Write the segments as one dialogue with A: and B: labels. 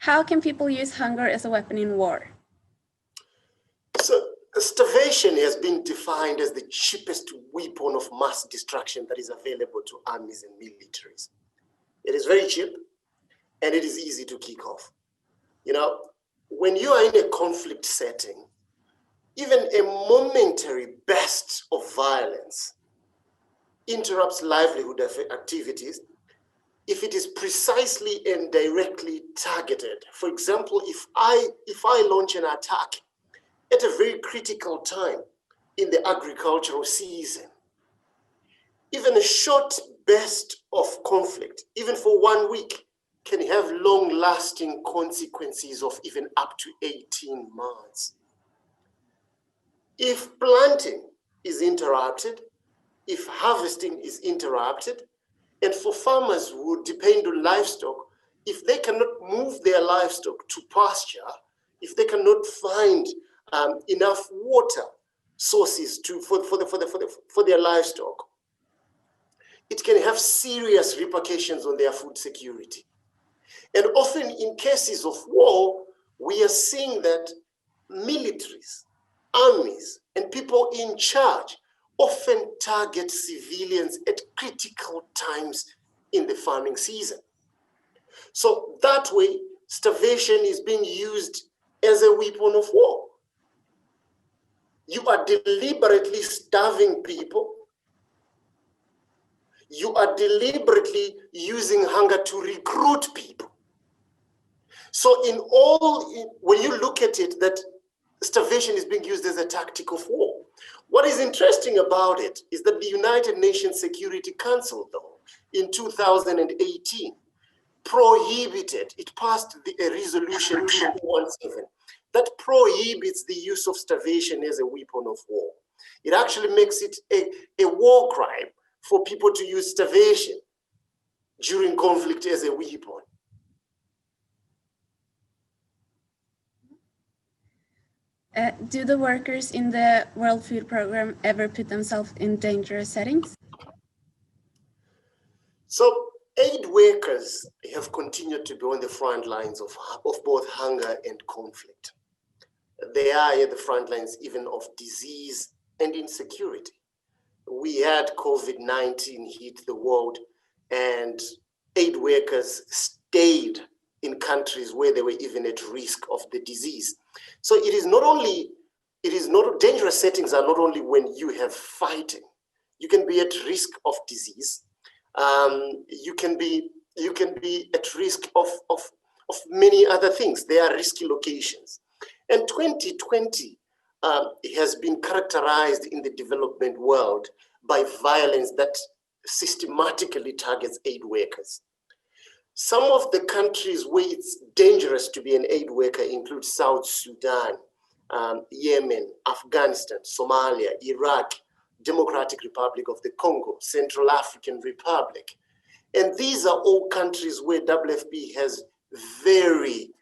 A: How can people use hunger as a weapon in war?
B: So starvation has been defined as the cheapest weapon of mass destruction that is available to armies and militaries. It is very cheap and it is easy to kick off. You know, when you are in a conflict setting, even a momentary burst of violence interrupts livelihood activities if it is precisely and directly targeted. For example, if I launch an attack at a very critical time in the agricultural season, even a short burst of conflict, even for 1 week, can have long-lasting consequences of even up to 18 months. If planting is interrupted, if harvesting is interrupted, and for farmers who depend on livestock, if they cannot move their livestock to pasture, if they cannot find enough water sources for their livestock, it can have serious repercussions on their food security. And often in cases of war, we are seeing that militaries, armies, and people in charge often target civilians at critical times in the farming season. So that way, starvation is being used as a weapon of war. You are deliberately starving people. You are deliberately using hunger to recruit people. So when you look at it, that starvation is being used as a tactic of war. What is interesting about it is that the United Nations Security Council, though, in 2018, it passed a resolution 217 that prohibits the use of starvation as a weapon of war. It actually makes it a war crime for people to use starvation during conflict as a weapon.
A: Do the workers in the World Food Programme ever put themselves in dangerous settings?
B: So aid workers have continued to be on the front lines of both hunger and conflict. They are at the front lines even of disease and insecurity. We had COVID-19 hit the world, and aid workers stayed in countries where they were even at risk of the disease. So dangerous settings are not only when you have fighting. You can be at risk of disease. You can be at risk of many other things. They are risky locations. And 2020 has been characterized in the development world by violence that systematically targets aid workers. Some of the countries where it's dangerous to be an aid worker include South Sudan, Yemen, Afghanistan, Somalia, Iraq, Democratic Republic of the Congo, Central African Republic. And these are all countries where WFP has very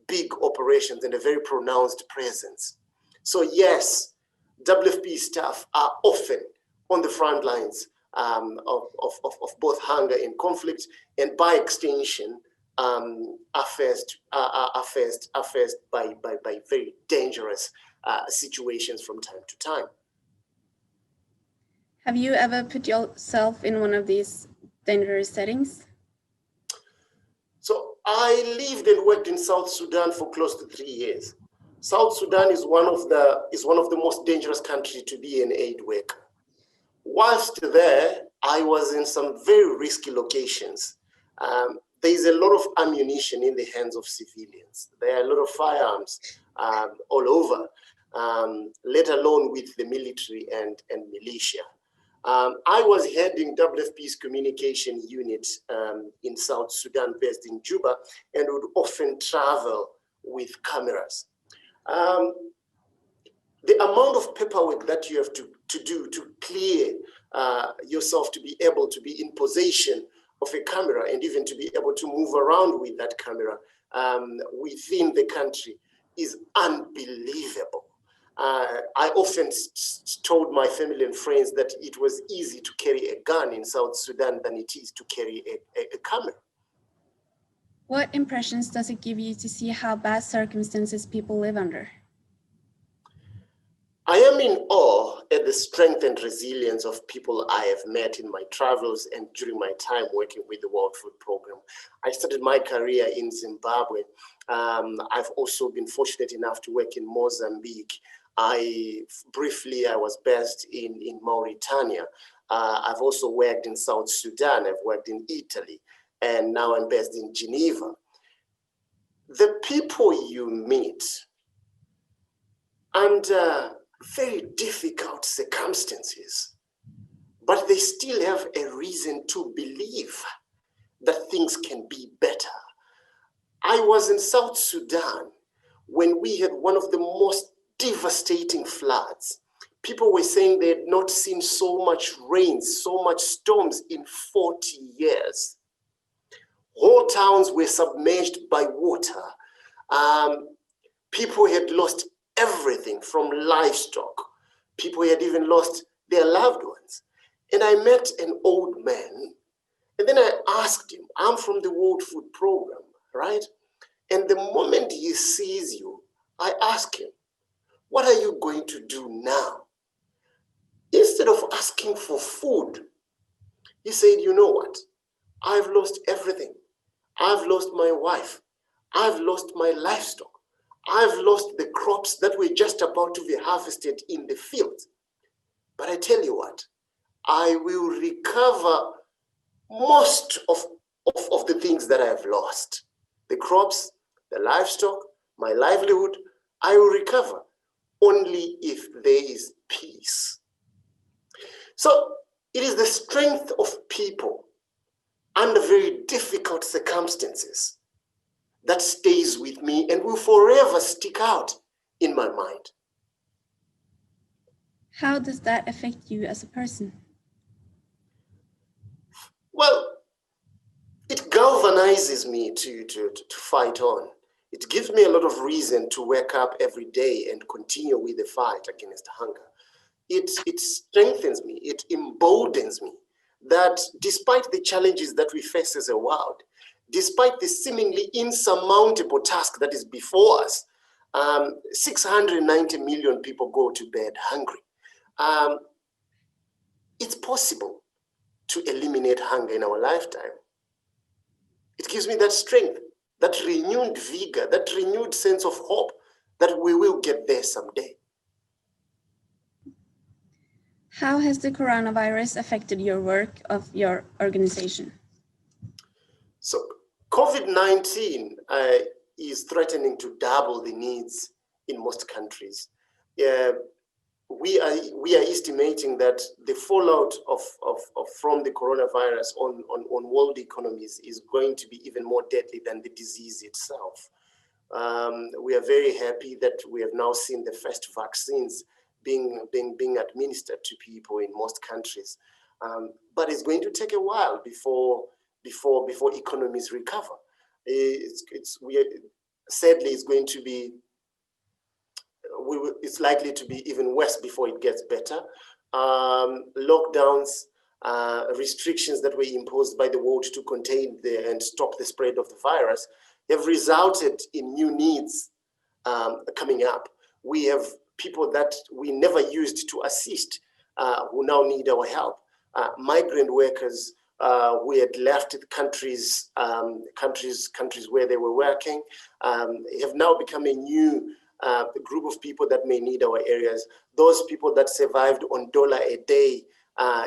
B: big operations and a very pronounced presence. So yes, WFP staff are often on the front lines of both hunger and conflict, and by extension, are faced by very dangerous situations from time to time.
A: Have you ever put yourself in one of these dangerous settings?
B: So I lived and worked in South Sudan for close to 3 years. South Sudan is one of the most dangerous countries to be an aid worker. Whilst there, I was in some very risky locations. There is a lot of ammunition in the hands of civilians. There are a lot of firearms all over, let alone with the military and militia. I was heading WFP's communication unit in South Sudan, based in Juba, and would often travel with cameras. The amount of paperwork that you have to do to clear yourself to be able to be in possession of a camera and even to be able to move around with that camera within the country is unbelievable. I often told my family and friends that it was easy to carry a gun in South Sudan than it is to carry a camera.
A: What impressions does it give you to see how bad circumstances people live under?
B: I am in awe at the strength and resilience of people I have met in my travels and during my time working with the World Food Program. I started my career in Zimbabwe. I've also been fortunate enough to work in Mozambique. I was based in Mauritania. I've also worked in South Sudan. I've worked in Italy, and now I'm based in Geneva. The people you meet under very difficult circumstances, but they still have a reason to believe that things can be better. I was in South Sudan when we had one of the most devastating floods. People were saying they had not seen so much rain, so much storms in 40 years. Whole towns were submerged by water. People had lost everything from livestock. People had even lost their loved ones. And I met an old man, and then I asked him, I'm from the World Food Program, right? And the moment he sees you, I ask him, what are you going to do now? Instead of asking for food, he said, you know what? I've lost everything. I've lost my wife. I've lost my livestock. I've lost the crops that were just about to be harvested in the field. But I tell you what, I will recover most of the things that I have lost. The crops, the livestock, my livelihood, I will recover only if there is peace. So it is the strength of people under very difficult circumstances that stays with me and will forever stick out in my mind.
A: How does that affect you as a person?
B: Well, it galvanizes me to fight on. It gives me a lot of reason to wake up every day and continue with the fight against hunger. It strengthens me, it emboldens me that despite the challenges that we face as a world, despite the seemingly insurmountable task that is before us, 690 million people go to bed hungry. It's possible to eliminate hunger in our lifetime. It gives me that strength, that renewed vigor, that renewed sense of hope that we will get there someday.
A: How has the coronavirus affected your work of your organization?
B: So COVID-19 is threatening to double the needs in most countries. We are estimating that the fallout from the coronavirus on world economies is going to be even more deadly than the disease itself. We are very happy that we have now seen the first vaccines being administered to people in most countries, but it's going to take a while before economies recover. Sadly, it's going to be. It's likely to be even worse before it gets better. Lockdowns, restrictions that were imposed by the world to contain and stop the spread of the virus have resulted in new needs coming up. We have people that we never used to assist who now need our help. Migrant workers who had left countries where they were working have now become a new group of people that may need our areas. Those people that survived on $1 a day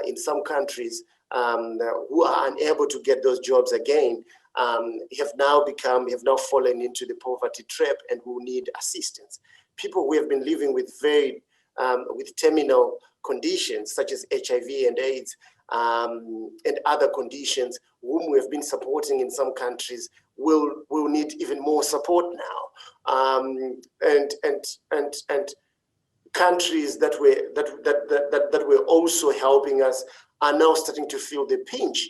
B: in some countries who are unable to get those jobs again have now fallen into the poverty trap and who need assistance. People who have been living with with terminal conditions such as HIV and AIDS and other conditions whom we have been supporting in some countries will need even more support now. And countries that were also helping us are now starting to feel the pinch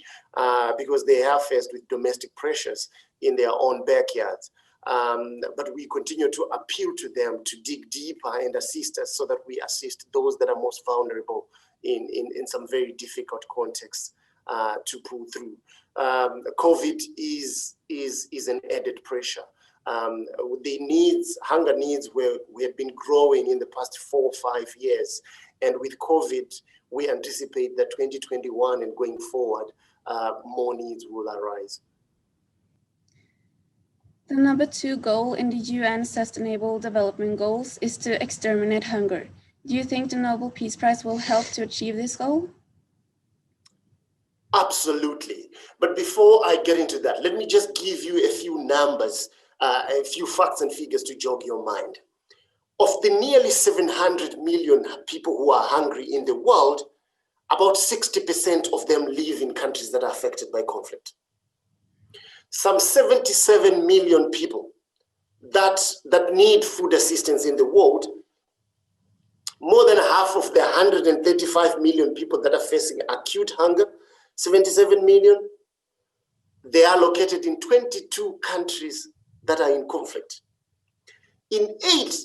B: because they are faced with domestic pressures in their own backyards. But we continue to appeal to them to dig deeper and assist us so that we assist those that are most vulnerable in some very difficult contexts to pull through. COVID is is an added pressure. Hunger needs we have been growing in the past 4 or 5 years. And with COVID, we anticipate that 2021 and going forward, more needs will arise.
A: The number 2 goal in the UN Sustainable Development Goals is to exterminate hunger. Do you think the Nobel Peace Prize will help to achieve this goal?
B: Absolutely. But before I get into that, let me just give you a few numbers, a few facts and figures to jog your mind. Of the nearly 700 million people who are hungry in the world, about 60% of them live in countries that are affected by conflict. Some 77 million people that need food assistance in the world, more than half of the 135 million people that are facing acute hunger, 77 million, they are located in 22 countries that are in conflict. In 8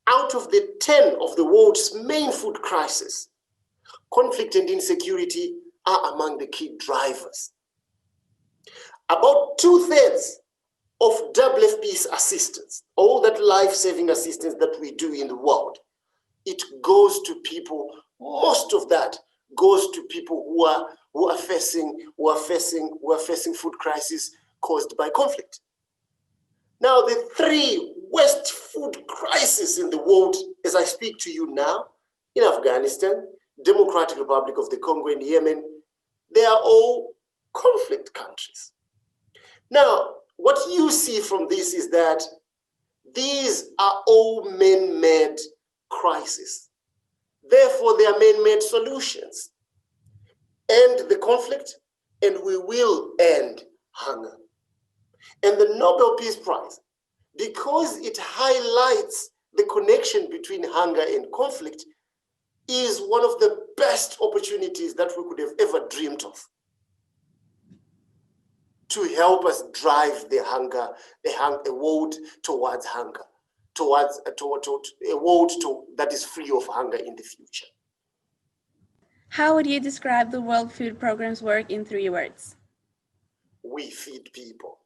B: out of the 10 of the world's main food crises, conflict and insecurity are among the key drivers. About 2/3 of WFPs assistance, all that life-saving assistance that we do in the world, it goes to people, most of that goes to people who are facing food crisis caused by conflict. Now, the 3 worst food crises in the world, as I speak to you now, in Afghanistan, Democratic Republic of the Congo, and Yemen, they are all conflict countries. Now, what you see from this is that these are all man-made crises. Therefore, they are man-made solutions. End the conflict, and we will end hunger. And the Nobel Peace Prize, because it highlights the connection between hunger and conflict, is one of the best opportunities that we could have ever dreamed of to help us drive the world towards hunger, towards a world that is free of hunger in the future.
A: How would you describe the World Food Programme's work in 3 words?
B: We feed people.